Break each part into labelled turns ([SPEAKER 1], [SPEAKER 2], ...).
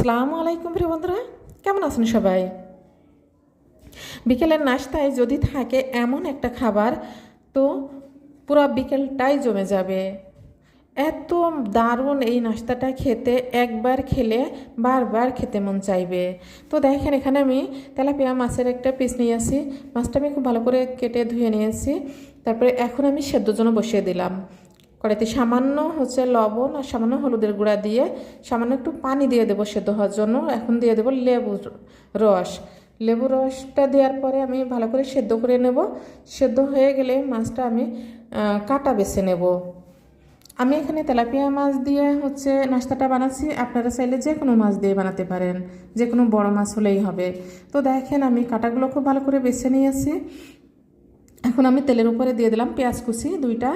[SPEAKER 1] আসসালামু আলাইকুম প্রিয় বন্ধুরা, কেমন আছেন সবাই? বিকেলের নাস্তায় যদি থাকে এমন একটা খাবার, তো পুরো বিকেলটাই জমে যাবে। এত দারুণ এই নাস্তাটা খেতে, একবার খেলে বারবার খেতে মন চাইবে। তো দেখেন, এখানে আমি তেলাপিয়া মাছের একটা পিস নিয়ে আসি। মাছটা আমি খুব ভালো করে কেটে ধুয়ে নিয়েছি। তারপরে এখন আমি সেদ্ধর জন্য বসিয়ে দিলাম। কড়াইতে সামান্য লবণ আর সামান্য হলুদের গুঁড়া দিয়ে সামান্য একটু পানি দিয়ে দেবো সেদ্ধ হওয়ার জন্য। এখন দিয়ে দেবো রস লেবু রসটা দেওয়ার পরে আমি ভালো করে সেদ্ধ করে নেব। সেদ্ধ হয়ে গেলে মাছটা আমি কাটা বেছে নেব। আমি এখানে তেলাপিয়া মাছ দিয়ে নাস্তাটা বানাচ্ছি। আপনারা চাইলে যে কোনো মাছ দিয়ে বানাতে পারেন, যে কোনো বড় মাছ হলেই হবে। তো দেখেন, আমি কাটাগুলো খুব ভালো করে বেছে নিয়েছি। এখন আমি তেলের উপরে দিয়ে দিলাম পেঁয়াজ কুচি, 2টা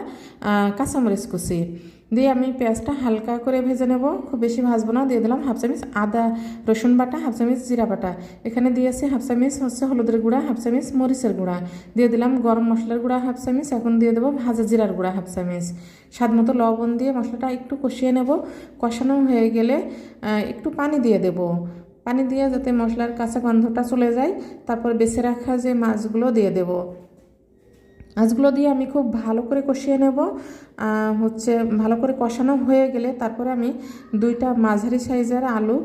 [SPEAKER 1] কাঁচামরিচ কুচি দিয়ে আমি পেঁয়াজটা হালকা করে ভেজে নেব, খুব বেশি ভাজবো না। দিয়ে দিলাম হাফ চামচ আদা রসুন বাটা, হাফ চামচ জিরা বাটা। এখানে দিয়েছি হাফ চামচ হলুদের গুঁড়া, হাফ চামচ মরিচের গুঁড়া। দিয়ে দিলাম গরম মশলার গুঁড়া হাফ চামচ। এখন দিয়ে দেবো ভাজা জিরার গুঁড়া হাফ চামচ। স্বাদ মতো লবণ দিয়ে মশলাটা একটু কষিয়ে নেব। কষানো হয়ে গেলে একটু পানি দিয়ে দেব। পানি দিয়ে যাতে মশলার কাঁচা গন্ধটা চলে যায়, তারপর বেছে রাখা যে মাছগুলো দিয়ে দেব। মাছগুলো দিয়ে আমি খুব ভালো করে কষিয়ে নেব। ভালো করে কষানো হয়ে গেলে তারপরে আমি 2টা মাঝারি সাইজের আলু